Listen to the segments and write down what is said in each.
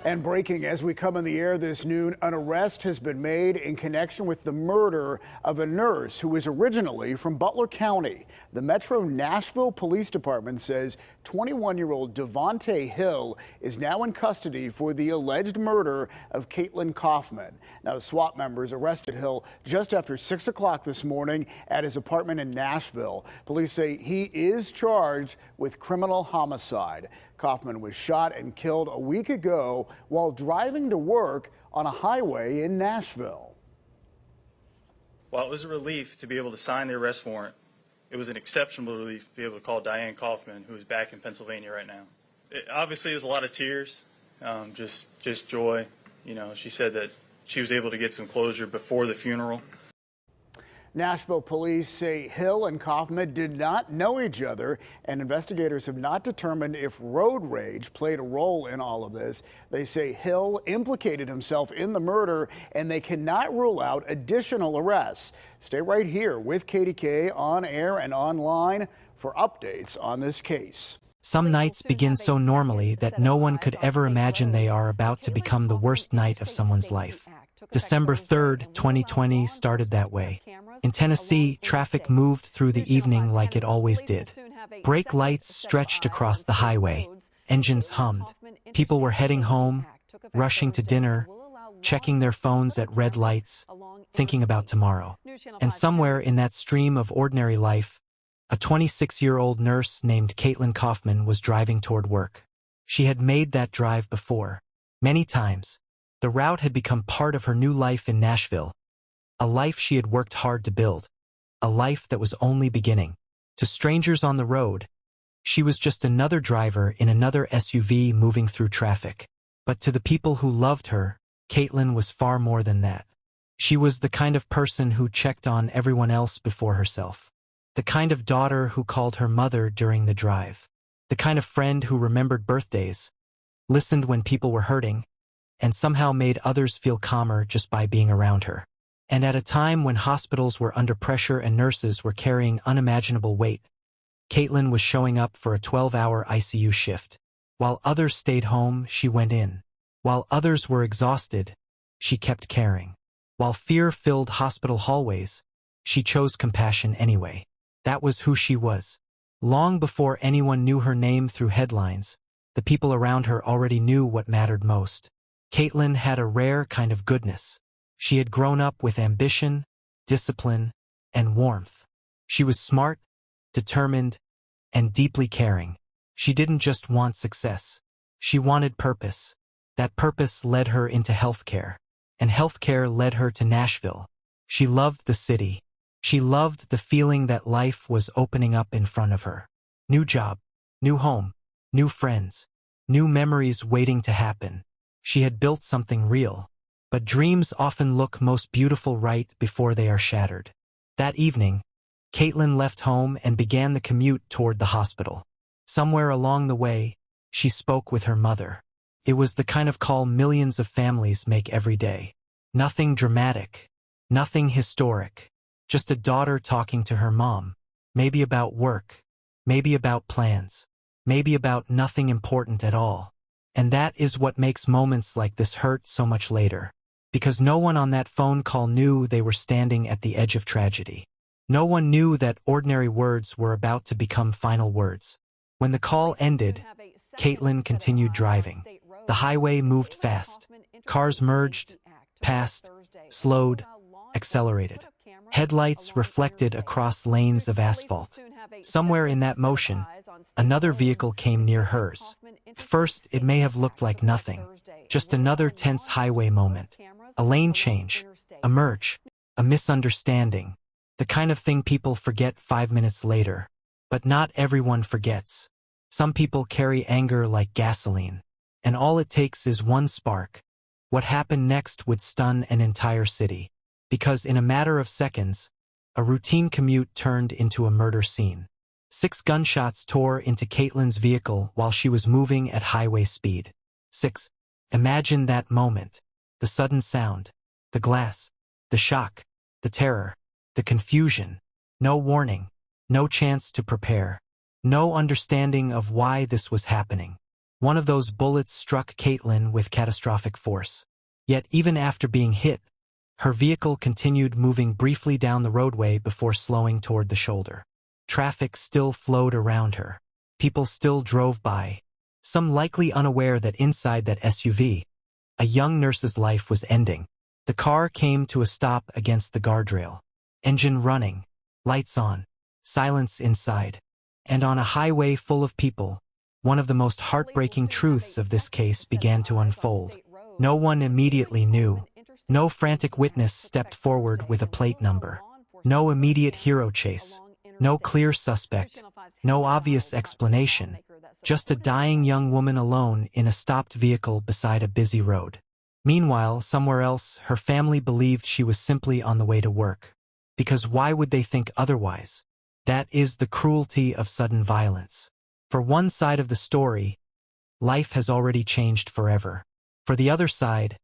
And breaking as we come in the air this noon, an arrest has been made in connection with the murder of a nurse who was originally from Butler County. The Metro Nashville Police Department says 21-year-old Devontae Hill is now in custody for the alleged murder of Caitlyn Kaufman. Now, SWAT members arrested Hill just after 6 o'clock this morning at his apartment in Nashville. Police say he is charged with criminal homicide. Kaufman was shot and killed a week ago while driving to work on a highway in Nashville. While it was a relief to be able to sign the arrest warrant, it was an exceptional relief to be able to call Diane Kaufman, who is back in Pennsylvania right now. Obviously, it was a lot of tears, just joy. You know, she said that she was able to get some closure before the funeral. Nashville police say Hill and Kaufman did not know each other, and investigators have not determined if road rage played a role in all of this. They say Hill implicated himself in the murder, and they cannot rule out additional arrests. Stay right here with KDK on air and online for updates on this case. Some nights begin so normally that no one could ever imagine they are about to become the worst night of someone's life. December 3rd, 2020 started that way. In Tennessee, traffic moved through the evening like it always did. Brake lights stretched across the highway. Engines hummed. People were heading home, rushing to dinner, checking their phones at red lights, thinking about tomorrow. And somewhere in that stream of ordinary life, a 26-year-old nurse named Caitlyn Kaufman was driving toward work. She had made that drive before, many times. The route had become part of her new life in Nashville, a life she had worked hard to build, a life that was only beginning. To strangers on the road, she was just another driver in another SUV moving through traffic. But to the people who loved her, Caitlyn was far more than that. She was the kind of person who checked on everyone else before herself. The kind of daughter who called her mother during the drive. The kind of friend who remembered birthdays, listened when people were hurting, and somehow made others feel calmer just by being around her. And at a time when hospitals were under pressure and nurses were carrying unimaginable weight, Caitlyn was showing up for a 12-hour ICU shift. While others stayed home, she went in. While others were exhausted, she kept caring. While fear filled hospital hallways, she chose compassion anyway. That was who she was. Long before anyone knew her name through headlines, the people around her already knew what mattered most. Caitlyn had a rare kind of goodness. She had grown up with ambition, discipline, and warmth. She was smart, determined, and deeply caring. She didn't just want success. She wanted purpose. That purpose led her into healthcare, and healthcare led her to Nashville. She loved the city. She loved the feeling that life was opening up in front of her. New job, new home, new friends, new memories waiting to happen. She had built something real, but dreams often look most beautiful right before they are shattered. That evening, Caitlyn left home and began the commute toward the hospital. Somewhere along the way, she spoke with her mother. It was the kind of call millions of families make every day. Nothing dramatic, nothing historic, just a daughter talking to her mom, maybe about work, maybe about plans, maybe about nothing important at all. And that is what makes moments like this hurt so much later. Because no one on that phone call knew they were standing at the edge of tragedy. No one knew that ordinary words were about to become final words. When the call ended, Caitlyn continued driving. The highway moved fast. Cars merged, passed, slowed, accelerated. Headlights reflected across lanes of asphalt. Somewhere in that motion, another vehicle came near hers. First, it may have looked like nothing, just another tense highway moment. A lane change, a merge, a misunderstanding, the kind of thing people forget 5 minutes later. But not everyone forgets. Some people carry anger like gasoline, and all it takes is one spark. What happened next would stun an entire city, because in a matter of seconds, a routine commute turned into a murder scene. 6 gunshots tore into Caitlyn's vehicle while she was moving at highway speed. 6. Imagine that moment. The sudden sound, the glass, the shock, the terror, the confusion. No warning, no chance to prepare, no understanding of why this was happening. One of those bullets struck Caitlyn with catastrophic force. Yet even after being hit, her vehicle continued moving briefly down the roadway before slowing toward the shoulder. Traffic still flowed around her. People still drove by, some likely unaware that inside that SUV, a young nurse's life was ending. The car came to a stop against the guardrail. Engine running, lights on, silence inside. And on a highway full of people, one of the most heartbreaking truths of this case began to unfold. No one immediately knew. No frantic witness stepped forward with a plate number. No immediate hero chase. No clear suspect. No obvious explanation. Just a dying young woman alone in a stopped vehicle beside a busy road. Meanwhile, somewhere else, her family believed she was simply on the way to work. Because why would they think otherwise? That is the cruelty of sudden violence. For one side of the story, life has already changed forever. For the other side,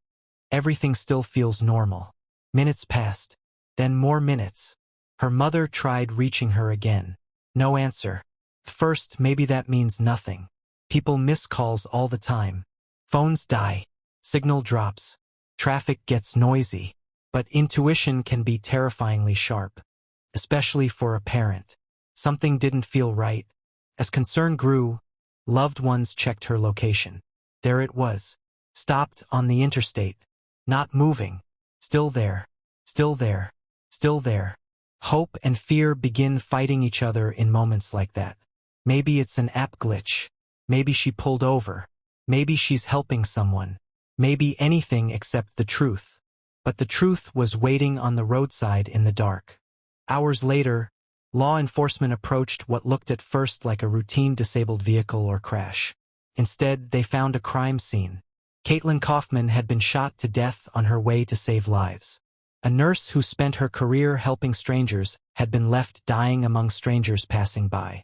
everything still feels normal. Minutes passed, then more minutes. Her mother tried reaching her again. No answer. First, maybe that means nothing. People miss calls all the time. Phones die. Signal drops. Traffic gets noisy. But intuition can be terrifyingly sharp, especially for a parent. Something didn't feel right. As concern grew, loved ones checked her location. There it was, stopped on the interstate, not moving, still there, still there, still there. Hope and fear begin fighting each other in moments like that. Maybe it's an app glitch. Maybe she pulled over. Maybe she's helping someone. Maybe anything except the truth. But the truth was waiting on the roadside in the dark. Hours later, law enforcement approached what looked at first like a routine disabled vehicle or crash. Instead, they found a crime scene. Caitlyn Kaufman had been shot to death on her way to save lives. A nurse who spent her career helping strangers had been left dying among strangers passing by.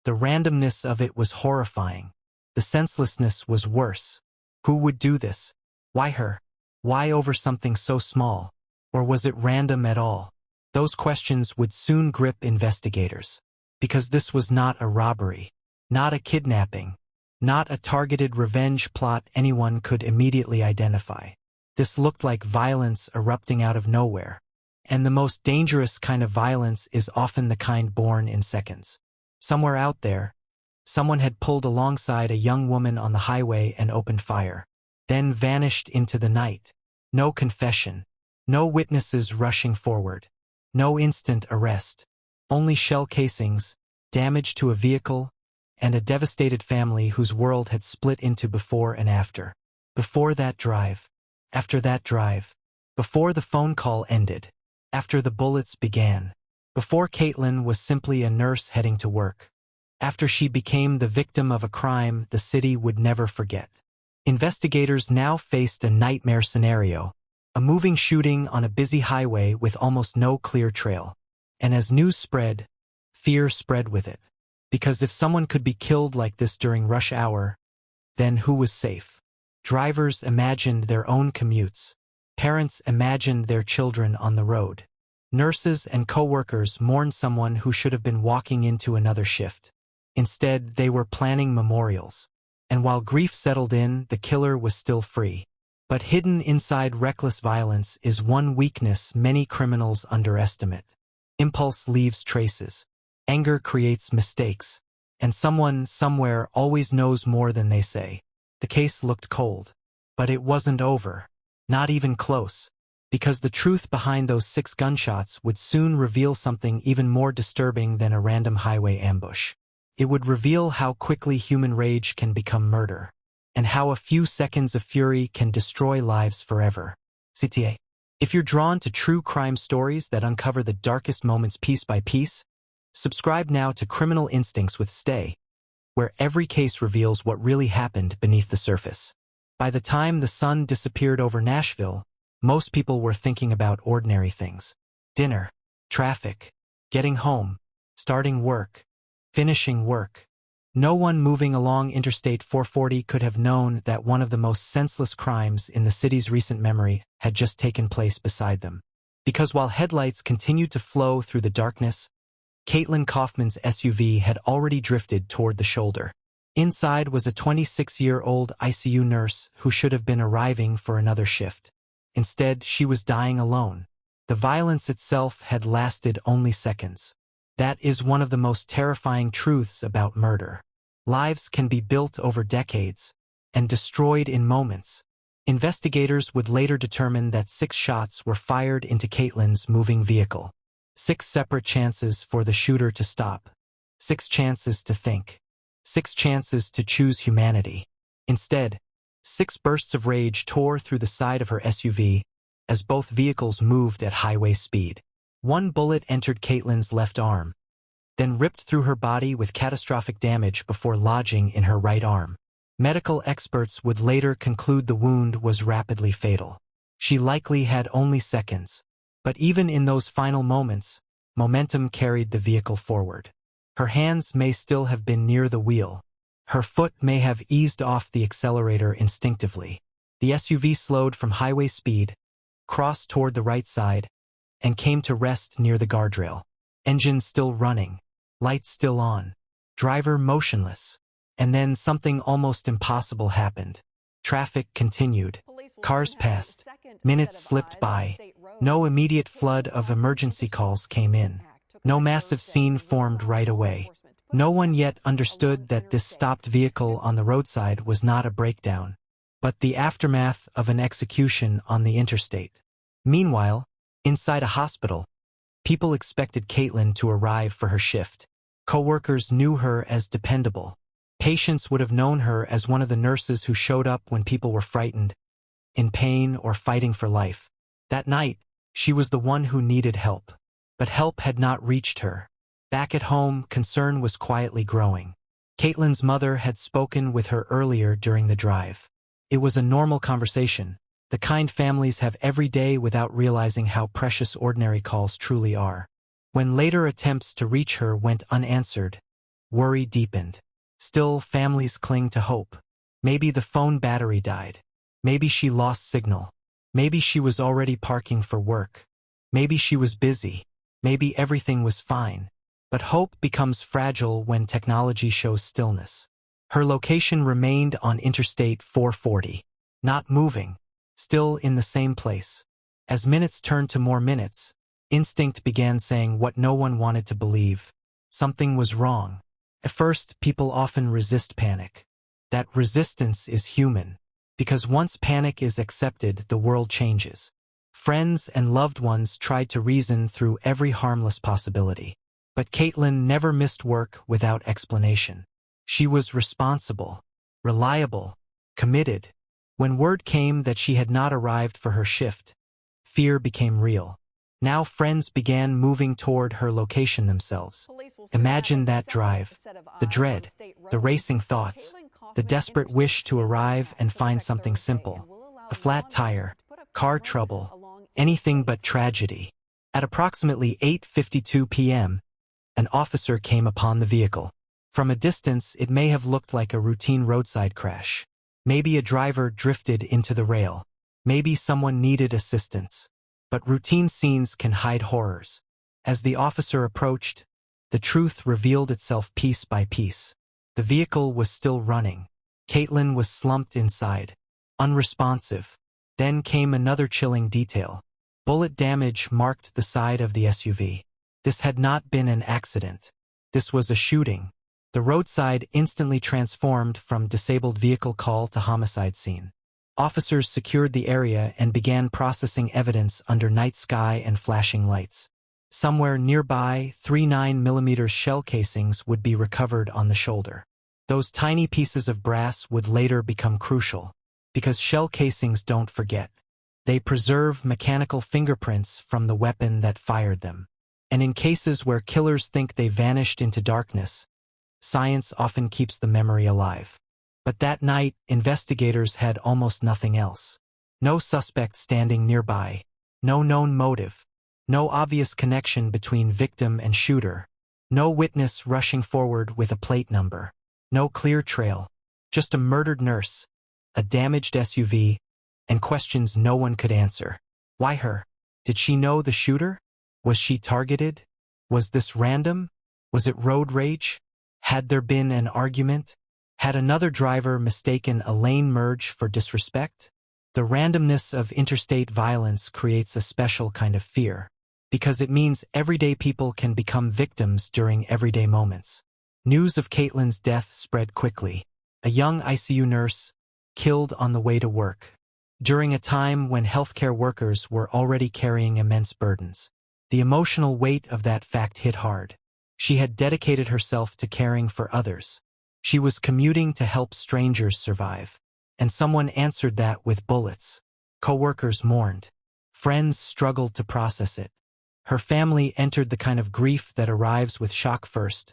The randomness of it was horrifying. The senselessness was worse. Who would do this? Why her? Why over something so small? Or was it random at all? Those questions would soon grip investigators. Because this was not a robbery, not a kidnapping, not a targeted revenge plot anyone could immediately identify. This looked like violence erupting out of nowhere. And the most dangerous kind of violence is often the kind born in seconds. Somewhere out there, someone had pulled alongside a young woman on the highway and opened fire, then vanished into the night. No confession, no witnesses rushing forward, no instant arrest, only shell casings, damage to a vehicle, and a devastated family whose world had split into before and after. Before that drive, after that drive, before the phone call ended, after the bullets began, before Caitlyn was simply a nurse heading to work, after she became the victim of a crime the city would never forget. Investigators now faced a nightmare scenario, a moving shooting on a busy highway with almost no clear trail. And as news spread, fear spread with it. Because if someone could be killed like this during rush hour, then who was safe? Drivers imagined their own commutes. Parents imagined their children on the road. Nurses and co-workers mourned someone who should have been walking into another shift. Instead, they were planning memorials. And while grief settled in, the killer was still free. But hidden inside reckless violence is one weakness many criminals underestimate. Impulse leaves traces. Anger creates mistakes. And someone, somewhere, always knows more than they say. The case looked cold. But it wasn't over. Not even close. Because the truth behind those 6 gunshots would soon reveal something even more disturbing than a random highway ambush. It would reveal how quickly human rage can become murder, and how a few seconds of fury can destroy lives forever. Sday. If you're drawn to true crime stories that uncover the darkest moments piece by piece, subscribe now to Criminal Instincts with Sday, where every case reveals what really happened beneath the surface. By the time the sun disappeared over Nashville, most people were thinking about ordinary things. Dinner, traffic, getting home, starting work, finishing work. No one moving along Interstate 440 could have known that one of the most senseless crimes in the city's recent memory had just taken place beside them. Because while headlights continued to flow through the darkness, Caitlyn Kaufman's SUV had already drifted toward the shoulder. Inside was a 26-year-old ICU nurse who should have been arriving for another shift. Instead, she was dying alone. The violence itself had lasted only seconds. That is one of the most terrifying truths about murder. Lives can be built over decades and destroyed in moments. Investigators would later determine that 6 shots were fired into Caitlyn's moving vehicle. 6 separate chances for the shooter to stop. 6 chances to think. 6 chances to choose humanity. Instead, 6 bursts of rage tore through the side of her SUV as both vehicles moved at highway speed. One bullet entered Caitlyn's left arm, then ripped through her body with catastrophic damage before lodging in her right arm. Medical experts would later conclude the wound was rapidly fatal. She likely had only seconds, but even in those final moments, momentum carried the vehicle forward. Her hands may still have been near the wheel. Her foot may have eased off the accelerator instinctively. The SUV slowed from highway speed, crossed toward the right side, and came to rest near the guardrail. Engine still running, lights still on, driver motionless. And then something almost impossible happened. Traffic continued. Cars passed. Minutes slipped by. No immediate flood of emergency calls came in. No massive scene formed right away. No one yet understood that this stopped vehicle on the roadside was not a breakdown, but the aftermath of an execution on the interstate. Meanwhile, inside a hospital, people expected Caitlyn to arrive for her shift. Coworkers knew her as dependable. Patients would have known her as one of the nurses who showed up when people were frightened, in pain, or fighting for life. That night, she was the one who needed help. But help had not reached her. Back at home, concern was quietly growing. Caitlyn's mother had spoken with her earlier during the drive. It was a normal conversation, the kind families have every day without realizing how precious ordinary calls truly are. When later attempts to reach her went unanswered, worry deepened. Still, families cling to hope. Maybe the phone battery died. Maybe she lost signal. Maybe she was already parking for work. Maybe she was busy. Maybe everything was fine. But hope becomes fragile when technology shows stillness. Her location remained on Interstate 440. Not moving. Still in the same place. As minutes turned to more minutes, instinct began saying what no one wanted to believe. Something was wrong. At first, people often resist panic. That resistance is human, because once panic is accepted, the world changes. Friends and loved ones tried to reason through every harmless possibility. But Caitlyn never missed work without explanation. She was responsible, reliable, committed. When word came that she had not arrived for her shift, fear became real. Now friends began moving toward her location themselves. Imagine that drive, the dread, the racing thoughts, the desperate wish to arrive and find something simple. A flat tire, car trouble, anything but tragedy. At approximately 8:52 p.m., an officer came upon the vehicle. From a distance, it may have looked like a routine roadside crash. Maybe a driver drifted into the rail. Maybe someone needed assistance. But routine scenes can hide horrors. As the officer approached, the truth revealed itself piece by piece. The vehicle was still running. Caitlyn was slumped inside, unresponsive. Then came another chilling detail. Bullet damage marked the side of the SUV. This had not been an accident. This was a shooting. The roadside instantly transformed from disabled vehicle call to homicide scene. Officers secured the area and began processing evidence under night sky and flashing lights. Somewhere nearby, 3 9mm shell casings would be recovered on the shoulder. Those tiny pieces of brass would later become crucial, because shell casings don't forget. They preserve mechanical fingerprints from the weapon that fired them. And in cases where killers think they vanished into darkness, science often keeps the memory alive. But that night, investigators had almost nothing else. No suspect standing nearby. No known motive. No obvious connection between victim and shooter. No witness rushing forward with a plate number. No clear trail. Just a murdered nurse, a damaged SUV, and questions no one could answer. Why her? Did she know the shooter? Was she targeted? Was this random? Was it road rage? Had there been an argument? Had another driver mistaken a lane merge for disrespect? The randomness of interstate violence creates a special kind of fear, because it means everyday people can become victims during everyday moments. News of Caitlyn's death spread quickly. A young ICU nurse, killed on the way to work, during a time when healthcare workers were already carrying immense burdens. The emotional weight of that fact hit hard. She had dedicated herself to caring for others. She was commuting to help strangers survive. And someone answered that with bullets. Co-workers mourned. Friends struggled to process it. Her family entered the kind of grief that arrives with shock first,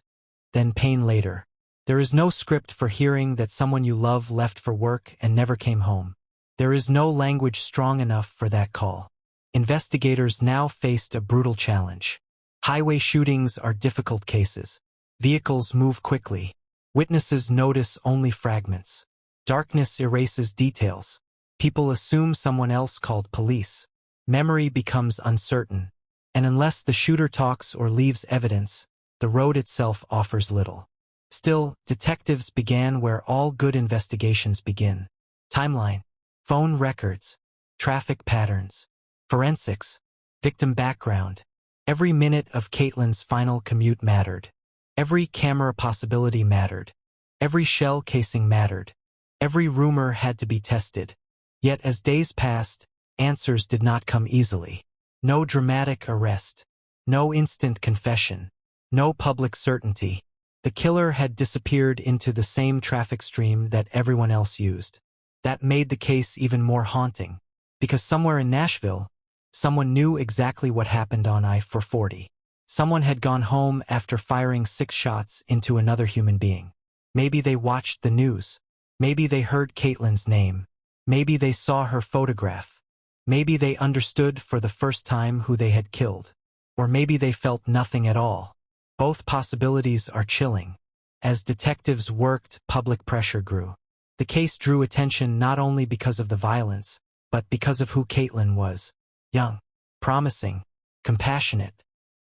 then pain later. There is no script for hearing that someone you love left for work and never came home. There is no language strong enough for that call. Investigators now faced a brutal challenge. Highway shootings are difficult cases. Vehicles move quickly. Witnesses notice only fragments. Darkness erases details. People assume someone else called police. Memory becomes uncertain. And unless the shooter talks or leaves evidence, the road itself offers little. Still, detectives began where all good investigations begin. Timeline, phone records, traffic patterns, forensics, victim background. Every minute of Caitlyn's final commute mattered. Every camera possibility mattered. Every shell casing mattered. Every rumor had to be tested. Yet as days passed, answers did not come easily. No dramatic arrest. No instant confession. No public certainty. The killer had disappeared into the same traffic stream that everyone else used. That made the case even more haunting, because somewhere in Nashville, someone knew exactly what happened on I-440. Someone had gone home after firing 6 shots into another human being. Maybe they watched the news. Maybe they heard Caitlyn's name. Maybe they saw her photograph. Maybe they understood for the first time who they had killed. Or maybe they felt nothing at all. Both possibilities are chilling. As detectives worked, public pressure grew. The case drew attention not only because of the violence, but because of who Caitlyn was. Young, promising, compassionate,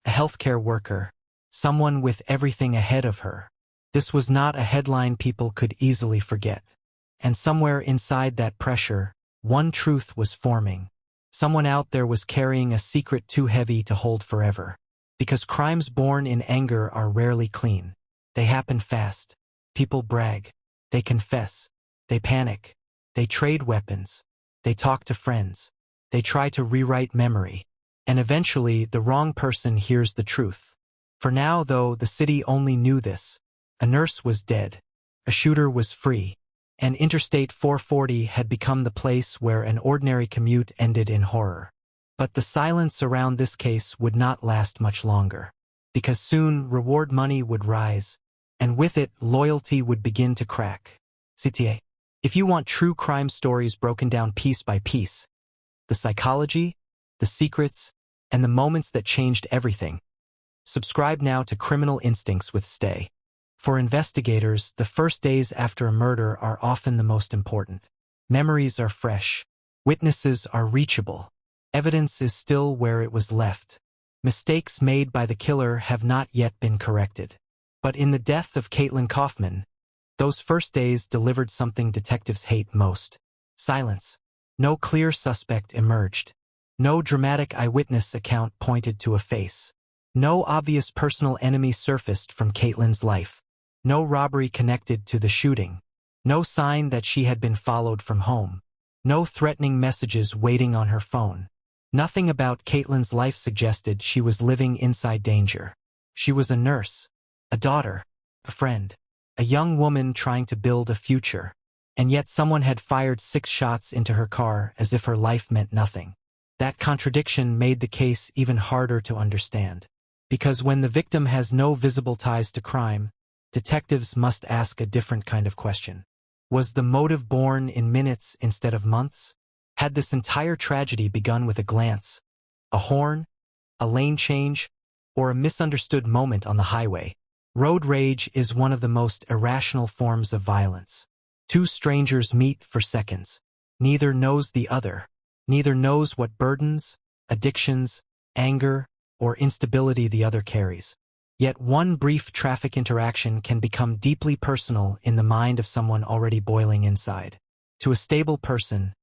a healthcare worker, someone with everything ahead of her. This was not a headline people could easily forget. And somewhere inside that pressure, one truth was forming. Someone out there was carrying a secret too heavy to hold forever. Because crimes born in anger are rarely clean. They happen fast. People brag. They confess. They panic. They trade weapons. They talk to friends. They try to rewrite memory. And eventually, the wrong person hears the truth. For now, though, the city only knew this. A nurse was dead. A shooter was free. And Interstate 440 had become the place where an ordinary commute ended in horror. But the silence around this case would not last much longer. Because soon, reward money would rise. And with it, loyalty would begin to crack. Sday. If you want true crime stories broken down piece by piece, the psychology, the secrets, and the moments that changed everything, subscribe now to Criminal Instincts with Sday. For investigators, the first days after a murder are often the most important. Memories are fresh. Witnesses are reachable. Evidence is still where it was left. Mistakes made by the killer have not yet been corrected. But in the death of Caitlyn Kaufman, those first days delivered something detectives hate most. Silence. No clear suspect emerged. No dramatic eyewitness account pointed to a face. No obvious personal enemy surfaced from Caitlyn's life. No robbery connected to the shooting. No sign that she had been followed from home. No threatening messages waiting on her phone. Nothing about Caitlyn's life suggested she was living inside danger. She was a nurse, a daughter, a friend, a young woman trying to build a future. And yet someone had fired 6 shots into her car as if her life meant nothing. That contradiction made the case even harder to understand. Because when the victim has no visible ties to crime, detectives must ask a different kind of question. Was the motive born in minutes instead of months? Had this entire tragedy begun with a glance, a horn, a lane change, or a misunderstood moment on the highway? Road rage is one of the most irrational forms of violence. 2 strangers meet for seconds. Neither knows the other. Neither knows what burdens, addictions, anger, or instability the other carries. Yet one brief traffic interaction can become deeply personal in the mind of someone already boiling inside. To a stable person,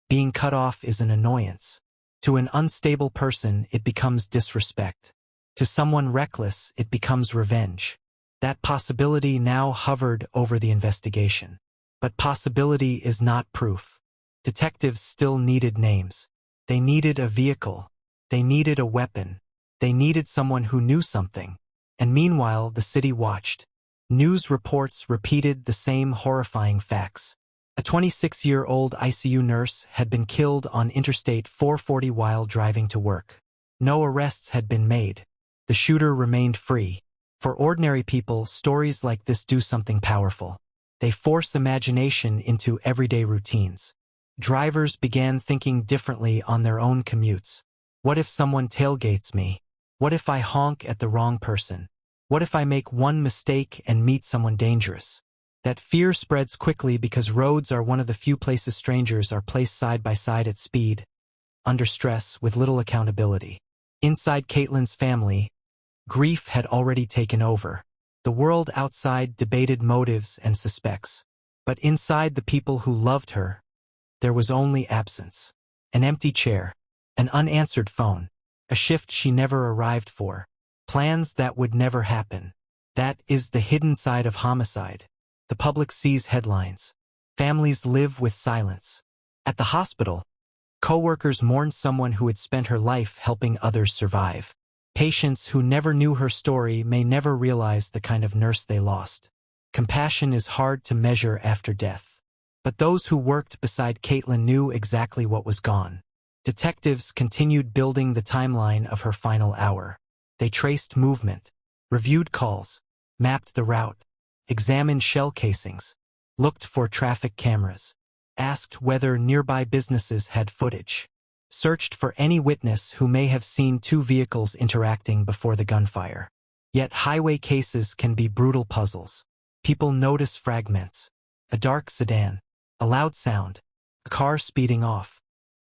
being cut off is an annoyance. To an unstable person, it becomes disrespect. To someone reckless, it becomes revenge. That possibility now hovered over the investigation. But possibility is not proof. Detectives still needed names. They needed a vehicle. They needed a weapon. They needed someone who knew something. And meanwhile, the city watched. News reports repeated the same horrifying facts. A 26-year-old ICU nurse had been killed on Interstate 440 while driving to work. No arrests had been made. The shooter remained free. For ordinary people, stories like this do something powerful. They force imagination into everyday routines. Drivers began thinking differently on their own commutes. What if someone tailgates me? What if I honk at the wrong person? What if I make one mistake and meet someone dangerous? That fear spreads quickly because roads are one of the few places strangers are placed side by side at speed, under stress, with little accountability. Inside Caitlyn's family, grief had already taken over. The world outside debated motives and suspects. But inside the people who loved her, there was only absence. An empty chair, an unanswered phone, a shift she never arrived for, plans that would never happen. That is the hidden side of homicide. The public sees headlines. Families live with silence. At the hospital, co-workers mourn someone who had spent her life helping others survive. Patients who never knew her story may never realize the kind of nurse they lost. Compassion is hard to measure after death. But those who worked beside Caitlyn knew exactly what was gone. Detectives continued building the timeline of her final hour. They traced movement, reviewed calls, mapped the route, examined shell casings, looked for traffic cameras, asked whether nearby businesses had footage, searched for any witness who may have seen two vehicles interacting before the gunfire. Yet highway cases can be brutal puzzles. People notice fragments, a dark sedan, a loud sound, a car speeding off.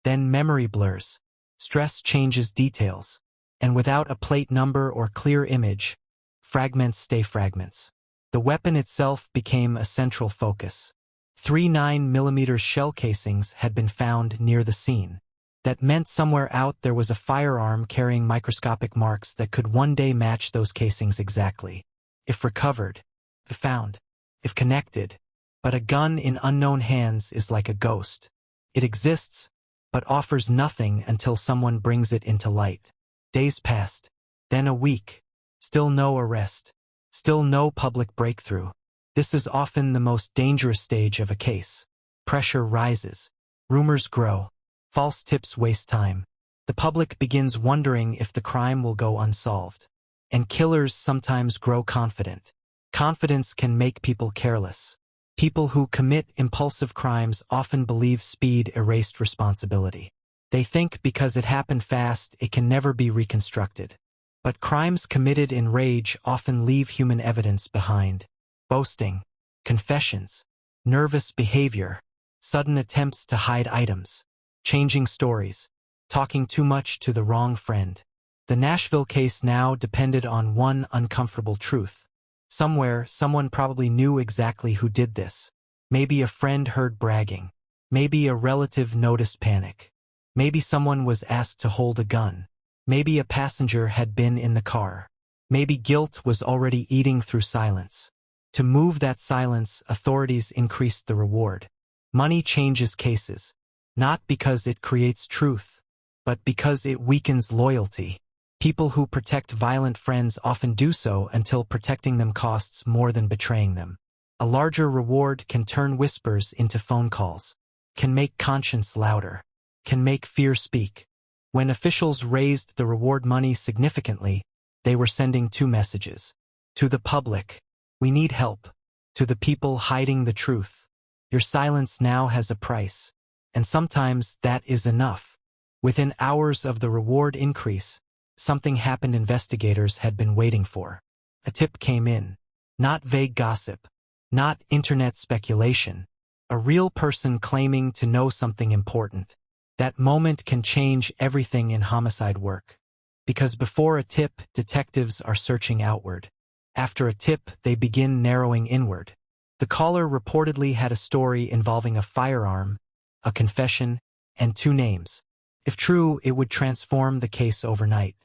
Then memory blurs, stress changes details, and without a plate number or clear image, fragments stay fragments. The weapon itself became a central focus. 3 9mm shell casings had been found near the scene. That meant somewhere out there was a firearm carrying microscopic marks that could one day match those casings exactly. If recovered, if found, if connected. But a gun in unknown hands is like a ghost. It exists, but offers nothing until someone brings it into light. Days passed, then a week. Still no arrest. Still no public breakthrough. This is often the most dangerous stage of a case. Pressure rises. Rumors grow. False tips waste time. The public begins wondering if the crime will go unsolved. And killers sometimes grow confident. Confidence can make people careless. People who commit impulsive crimes often believe speed erased responsibility. They think because it happened fast, it can never be reconstructed. But crimes committed in rage often leave human evidence behind. Boasting, confessions, nervous behavior, sudden attempts to hide items, changing stories, talking too much to the wrong friend. The Nashville case now depended on one uncomfortable truth. Somewhere, someone probably knew exactly who did this. Maybe a friend heard bragging. Maybe a relative noticed panic. Maybe someone was asked to hold a gun. Maybe a passenger had been in the car. Maybe guilt was already eating through silence. To move that silence, authorities increased the reward. Money changes cases, not because it creates truth, but because it weakens loyalty. People who protect violent friends often do so until protecting them costs more than betraying them. A larger reward can turn whispers into phone calls, can make conscience louder, can make fear speak. When officials raised the reward money significantly, they were sending two messages. To the public, we need help. To the people hiding the truth, your silence now has a price. And sometimes that is enough. Within hours of the reward increase, something happened investigators had been waiting for. A tip came in. Not vague gossip, not internet speculation. A real person claiming to know something important. That moment can change everything in homicide work. Because before a tip, detectives are searching outward. After a tip, they begin narrowing inward. The caller reportedly had a story involving a firearm, a confession, and 2 names. If true, it would transform the case overnight.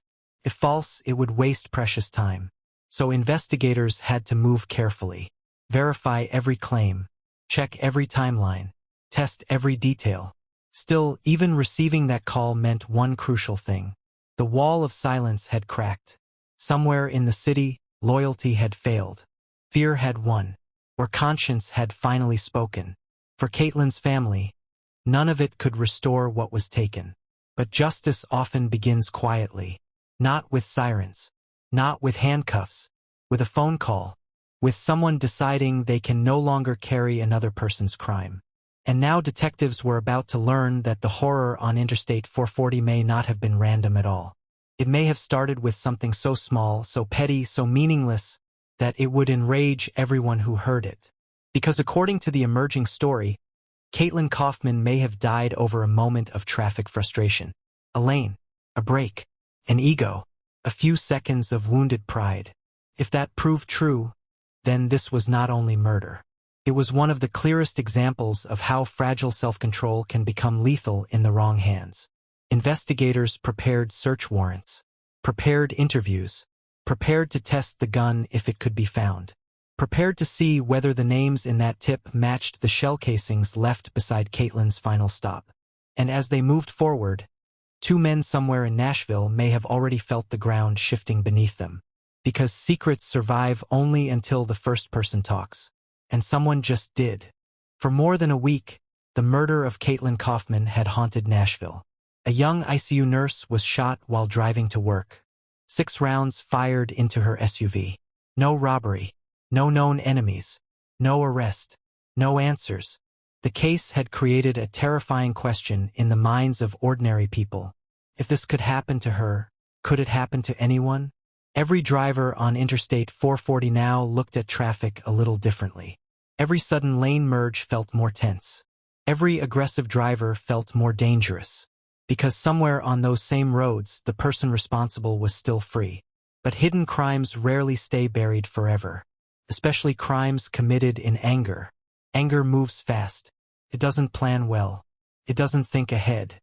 If false, it would waste precious time. So investigators had to move carefully, verify every claim, check every timeline, test every detail. Still, even receiving that call meant one crucial thing. The wall of silence had cracked. Somewhere in the city, loyalty had failed. Fear had won, or conscience had finally spoken. For Caitlyn's family, none of it could restore what was taken. But justice often begins quietly, not with sirens, not with handcuffs, with a phone call, with someone deciding they can no longer carry another person's crime. And now detectives were about to learn that the horror on Interstate 440 may not have been random at all. It may have started with something so small, so petty, so meaningless, that it would enrage everyone who heard it. Because according to the emerging story, Caitlyn Kaufman may have died over a moment of traffic frustration. A lane, a brake, an ego, a few seconds of wounded pride. If that proved true, then this was not only murder. It was one of the clearest examples of how fragile self-control can become lethal in the wrong hands. Investigators prepared search warrants, prepared interviews, prepared to test the gun if it could be found, prepared to see whether the names in that tip matched the shell casings left beside Caitlyn's final stop. And as they moved forward, 2 men somewhere in Nashville may have already felt the ground shifting beneath them. Because secrets survive only until the first person talks. And someone just did. For more than a week, the murder of Caitlyn Kaufman had haunted Nashville. A young ICU nurse was shot while driving to work. 6 rounds fired into her SUV. No robbery, no known enemies, no arrest, no answers. The case had created a terrifying question in the minds of ordinary people. If this could happen to her, could it happen to anyone? Every driver on Interstate 440 now looked at traffic a little differently. Every sudden lane merge felt more tense. Every aggressive driver felt more dangerous. Because somewhere on those same roads, the person responsible was still free. But hidden crimes rarely stay buried forever. Especially crimes committed in anger. Anger moves fast. It doesn't plan well. It doesn't think ahead.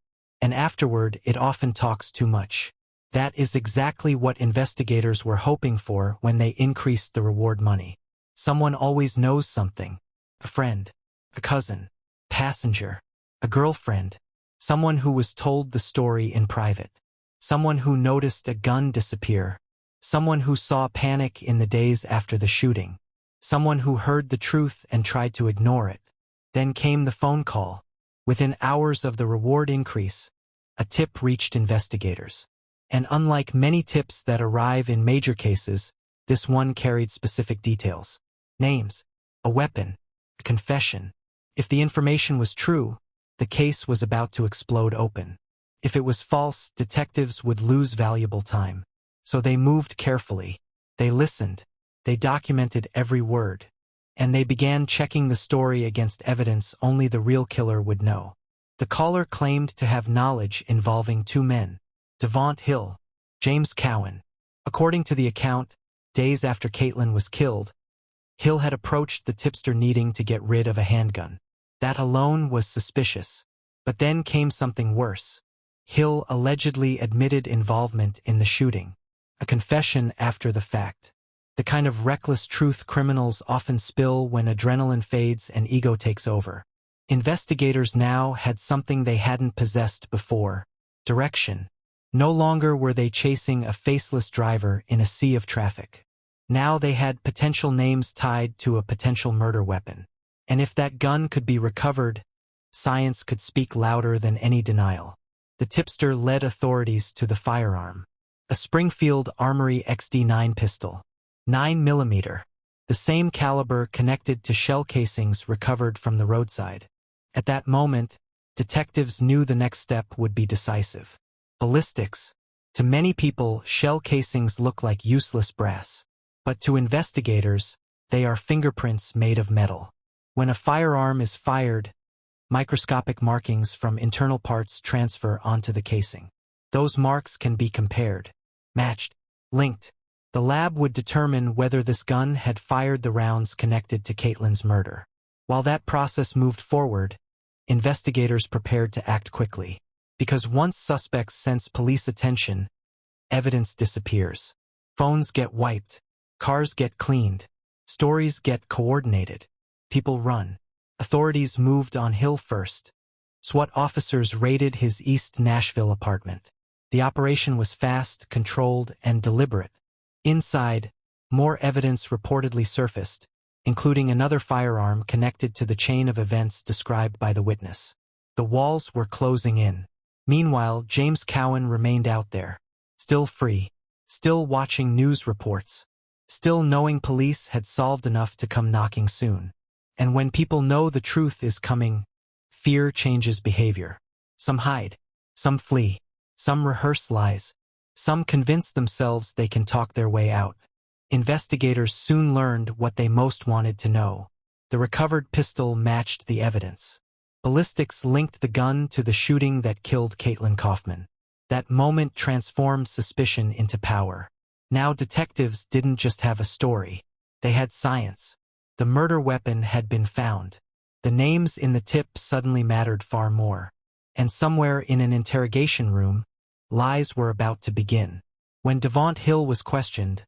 And afterward, it often talks too much. That is exactly what investigators were hoping for when they increased the reward money. Someone always knows something. A friend, a cousin, passenger, a girlfriend, someone who was told the story in private, someone who noticed a gun disappear, someone who saw panic in the days after the shooting, someone who heard the truth and tried to ignore it. Then came the phone call. Within hours of the reward increase, a tip reached investigators. And unlike many tips that arrive in major cases, this one carried specific details. Names, a weapon, a confession. If the information was true, the case was about to explode open. If it was false, detectives would lose valuable time. So they moved carefully. They listened. They documented every word. And they began checking the story against evidence only the real killer would know. The caller claimed to have knowledge involving 2 men. Devont Hill, James Cowan. According to the account, days after Caitlyn was killed, Hill had approached the tipster needing to get rid of a handgun. That alone was suspicious. But then came something worse. Hill allegedly admitted involvement in the shooting. A confession after the fact. The kind of reckless truth criminals often spill when adrenaline fades and ego takes over. Investigators now had something they hadn't possessed before. Direction. No longer were they chasing a faceless driver in a sea of traffic. Now they had potential names tied to a potential murder weapon. And if that gun could be recovered, science could speak louder than any denial. The tipster led authorities to the firearm. A Springfield Armory XD9 pistol. 9mm. The same caliber connected to shell casings recovered from the roadside. At that moment, detectives knew the next step would be decisive. Ballistics. To many people, shell casings look like useless brass. But to investigators, they are fingerprints made of metal. When a firearm is fired, microscopic markings from internal parts transfer onto the casing. Those marks can be compared. matched, linked. The lab would determine whether this gun had fired the rounds connected to Caitlyn's murder. While that process moved forward, investigators prepared to act quickly. Because once suspects sense police attention, evidence disappears. Phones get wiped, cars get cleaned, stories get coordinated, people run. Authorities moved on Hill first. SWAT officers raided his East Nashville apartment. The operation was fast, controlled, and deliberate. Inside, more evidence reportedly surfaced, including another firearm connected to the chain of events described by the witness. The walls were closing in. Meanwhile, James Cowan remained out there, still free, still watching news reports, still knowing police had solved enough to come knocking soon. And when people know the truth is coming, fear changes behavior. Some hide, some flee, some rehearse lies, some convince themselves they can talk their way out. Investigators soon learned what they most wanted to know. The recovered pistol matched the evidence. Ballistics linked the gun to the shooting that killed Caitlyn Kaufman. That moment transformed suspicion into power. Now detectives didn't just have a story. They had science. The murder weapon had been found. The names in the tip suddenly mattered far more. And somewhere in an interrogation room, lies were about to begin. When Devont Hill was questioned,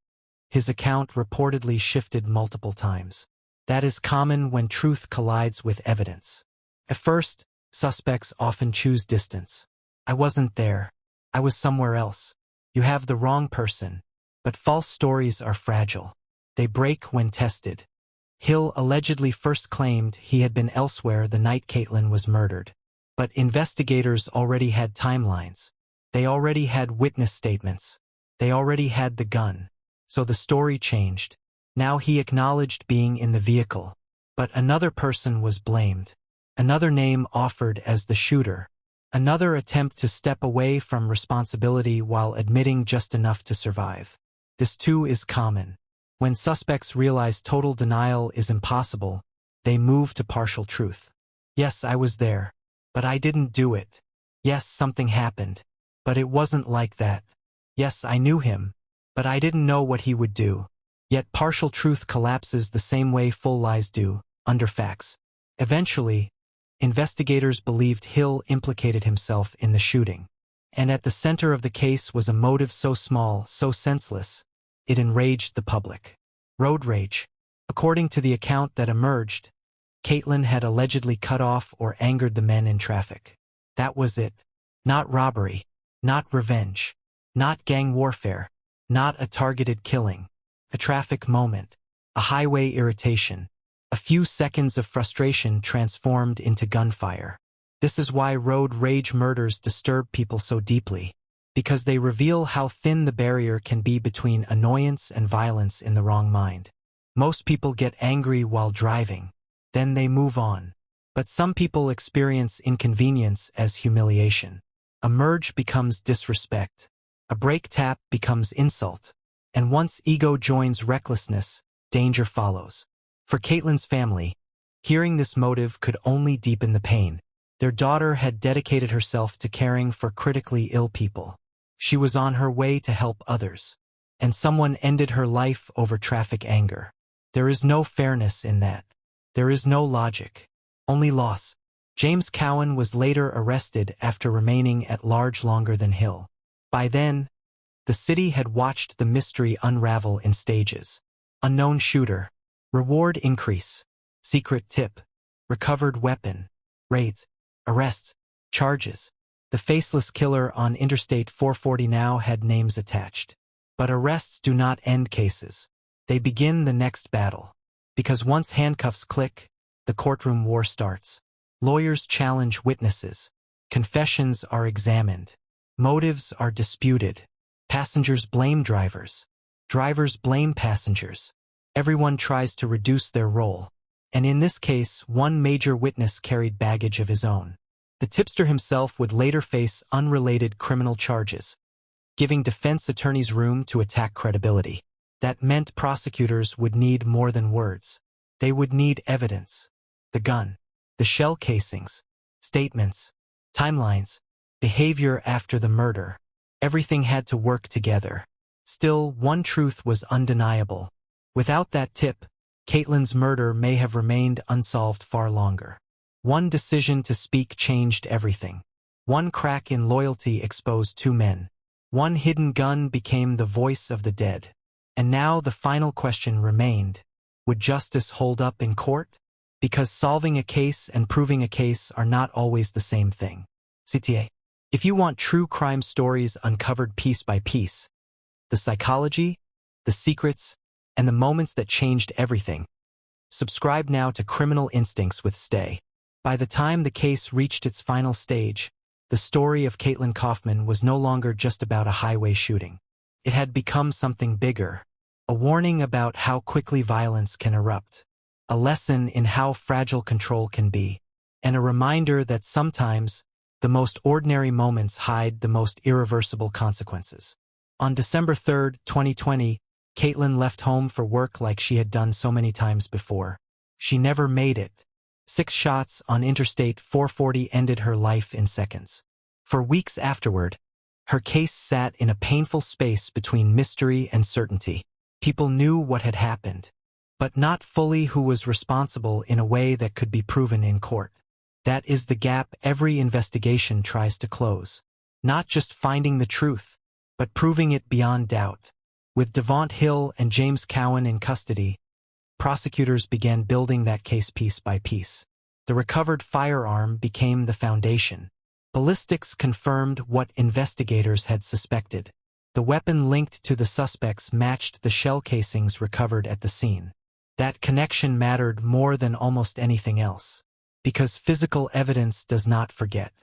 his account reportedly shifted multiple times. That is common when truth collides with evidence. At first, suspects often choose distance. I wasn't there. I was somewhere else. You have the wrong person. But false stories are fragile. They break when tested. Hill allegedly first claimed he had been elsewhere the night Caitlyn was murdered. But investigators already had timelines. They already had witness statements. They already had the gun. So the story changed. Now he acknowledged being in the vehicle. But another person was blamed. Another name offered as the shooter. Another attempt to step away from responsibility while admitting just enough to survive. This too is common. When suspects realize total denial is impossible, they move to partial truth. Yes, I was there, but I didn't do it. Yes, something happened, but it wasn't like that. Yes, I knew him, but I didn't know what he would do. Yet partial truth collapses the same way full lies do, under facts. Eventually, investigators believed Hill implicated himself in the shooting. And at the center of the case was a motive so small, so senseless, it enraged the public. Road rage. According to the account that emerged, Caitlyn had allegedly cut off or angered the men in traffic. That was it. Not robbery. Not revenge. Not gang warfare. Not a targeted killing. A traffic moment. A highway irritation. A few seconds of frustration transformed into gunfire. This is why road rage murders disturb people so deeply. Because they reveal how thin the barrier can be between annoyance and violence in the wrong mind. Most people get angry while driving. Then they move on. But some people experience inconvenience as humiliation. A merge becomes disrespect. A brake tap becomes insult. And once ego joins recklessness, danger follows. For Caitlyn's family, hearing this motive could only deepen the pain. Their daughter had dedicated herself to caring for critically ill people. She was on her way to help others. And someone ended her life over traffic anger. There is no fairness in that. There is no logic. Only loss. James Cowan was later arrested after remaining at large longer than Hill. By then, the city had watched the mystery unravel in stages. Unknown shooter. Reward increase. Secret tip. Recovered weapon. Raids. Arrests. Charges. The faceless killer on Interstate 440 now had names attached. But arrests do not end cases. They begin the next battle. Because once handcuffs click, the courtroom war starts. Lawyers challenge witnesses. Confessions are examined. Motives are disputed. Passengers blame drivers. Drivers blame passengers. Everyone tries to reduce their role. And in this case, one major witness carried baggage of his own. The tipster himself would later face unrelated criminal charges, giving defense attorneys room to attack credibility. That meant prosecutors would need more than words. They would need evidence. The gun, the shell casings, statements, timelines, behavior after the murder. Everything had to work together. Still, one truth was undeniable. Without that tip, Caitlyn's murder may have remained unsolved far longer. One decision to speak changed everything. One crack in loyalty exposed two men. One hidden gun became the voice of the dead. And now the final question remained: would justice hold up in court? Because solving a case and proving a case are not always the same thing. Sday. If you want true crime stories uncovered piece by piece, the psychology, the secrets, and the moments that changed everything, subscribe now to Criminal Instincts with Sday. By the time the case reached its final stage, the story of Caitlyn Kaufman was no longer just about a highway shooting. It had become something bigger, a warning about how quickly violence can erupt, a lesson in how fragile control can be, and a reminder that sometimes the most ordinary moments hide the most irreversible consequences. On December 3, 2020, Caitlyn left home for work like she had done so many times before. She never made it. 6 shots on Interstate 440 ended her life in seconds. For weeks afterward, her case sat in a painful space between mystery and certainty. People knew what had happened, but not fully who was responsible in a way that could be proven in court. That is the gap every investigation tries to close. Not just finding the truth, but proving it beyond doubt. With Devont Hill and James Cowan in custody, prosecutors began building that case piece by piece. The recovered firearm became the foundation. Ballistics confirmed what investigators had suspected. The weapon linked to the suspects matched the shell casings recovered at the scene. That connection mattered more than almost anything else. Because physical evidence does not forget.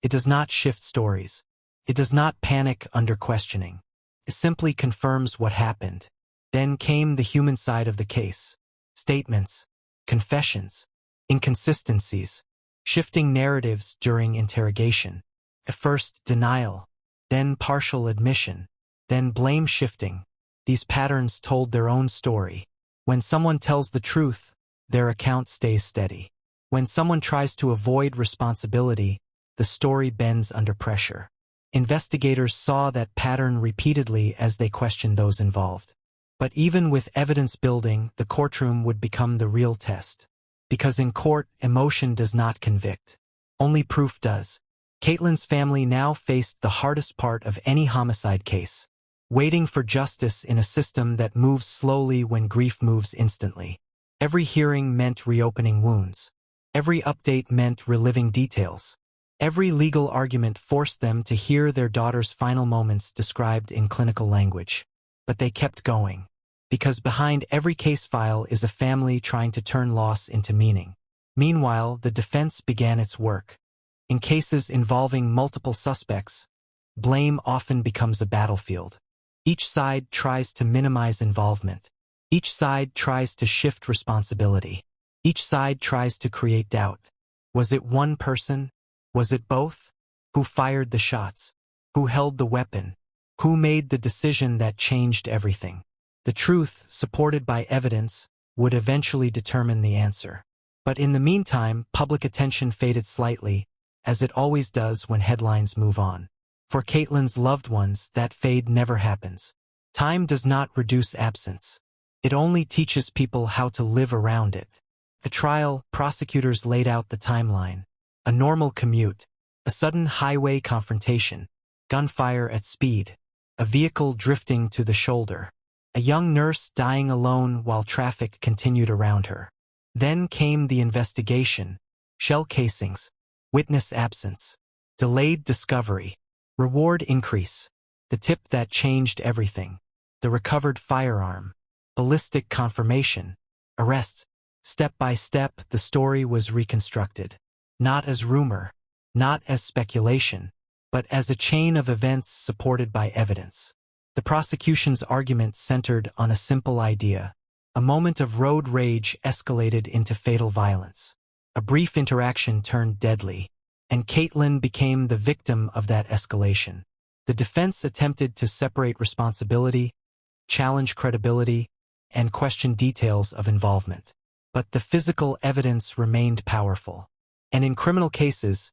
It does not shift stories. It does not panic under questioning. It simply confirms what happened. Then came the human side of the case. Statements, confessions, inconsistencies, shifting narratives during interrogation. At first, denial, then partial admission, then blame shifting. These patterns told their own story. When someone tells the truth, their account stays steady. When someone tries to avoid responsibility, the story bends under pressure. Investigators saw that pattern repeatedly as they questioned those involved. But even with evidence building, the courtroom would become the real test. Because in court, emotion does not convict. Only proof does. Caitlyn's family now faced the hardest part of any homicide case. Waiting for justice in a system that moves slowly when grief moves instantly. Every hearing meant reopening wounds. Every update meant reliving details. Every legal argument forced them to hear their daughter's final moments described in clinical language. But they kept going. Because behind every case file is a family trying to turn loss into meaning. Meanwhile, the defense began its work. In cases involving multiple suspects, blame often becomes a battlefield. Each side tries to minimize involvement. Each side tries to shift responsibility. Each side tries to create doubt. Was it one person? Was it both? Who fired the shots? Who held the weapon? Who made the decision that changed everything? The truth, supported by evidence, would eventually determine the answer. But in the meantime, public attention faded slightly, as it always does when headlines move on. For Caitlyn's loved ones, that fade never happens. Time does not reduce absence. It only teaches people how to live around it. At trial, prosecutors laid out the timeline. A normal commute, a sudden highway confrontation, gunfire at speed, a vehicle drifting to the shoulder, a young nurse dying alone while traffic continued around her. Then came the investigation, shell casings, witness absence, delayed discovery, reward increase, the tip that changed everything, the recovered firearm, ballistic confirmation, arrests. Step by step, the story was reconstructed. Not as rumor, not as speculation, but as a chain of events supported by evidence. The prosecution's argument centered on a simple idea. A moment of road rage escalated into fatal violence. A brief interaction turned deadly, and Caitlyn became the victim of that escalation. The defense attempted to separate responsibility, challenge credibility, and question details of involvement. But the physical evidence remained powerful. And in criminal cases,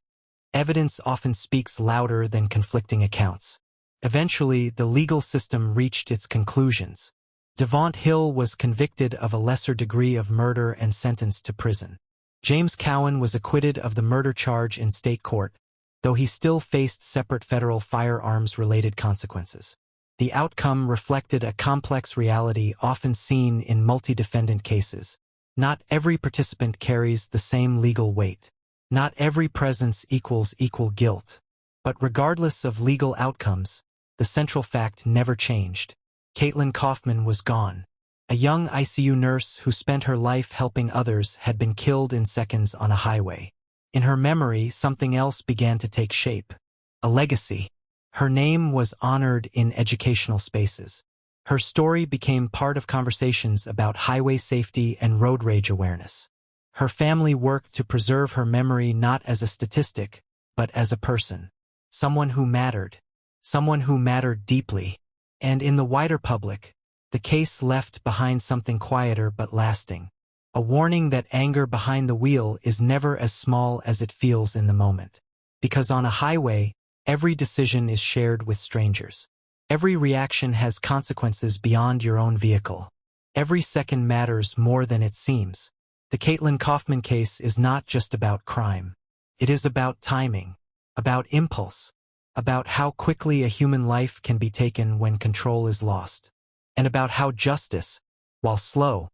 evidence often speaks louder than conflicting accounts. Eventually, the legal system reached its conclusions. Devont Hill was convicted of a lesser degree of murder and sentenced to prison. James Cowan was acquitted of the murder charge in state court, though he still faced separate federal firearms-related consequences. The outcome reflected a complex reality often seen in multi-defendant cases. Not every participant carries the same legal weight. Not every presence equals equal guilt. But regardless of legal outcomes, the central fact never changed. Caitlyn Kaufman was gone. A young ICU nurse who spent her life helping others had been killed in seconds on a highway. In her memory, something else began to take shape. A legacy. Her name was honored in educational spaces. Her story became part of conversations about highway safety and road rage awareness. Her family worked to preserve her memory not as a statistic, but as a person. Someone who mattered. Someone who mattered deeply. And in the wider public, the case left behind something quieter but lasting. A warning that anger behind the wheel is never as small as it feels in the moment. Because on a highway, every decision is shared with strangers. Every reaction has consequences beyond your own vehicle. Every second matters more than it seems. The Caitlyn Kaufman case is not just about crime. It is about timing, about impulse, about how quickly a human life can be taken when control is lost, and about how justice, while slow,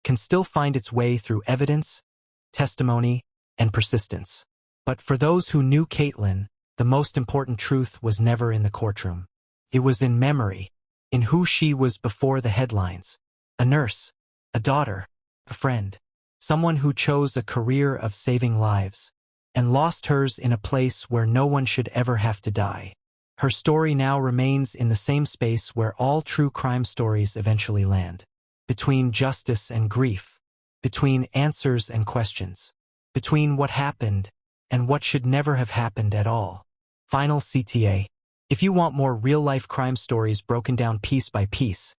can still find its way through evidence, testimony, and persistence. But for those who knew Caitlyn, the most important truth was never in the courtroom. It was in memory, in who she was before the headlines. A nurse, a daughter, a friend, someone who chose a career of saving lives, and lost hers in a place where no one should ever have to die. Her story now remains in the same space where all true crime stories eventually land. Between justice and grief, between answers and questions, between what happened and what should never have happened at all. Final CTA. If you want more real-life crime stories broken down piece by piece,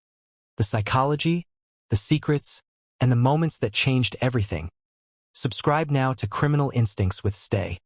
the psychology, the secrets, and the moments that changed everything, subscribe now to Criminal Instincts with Sday.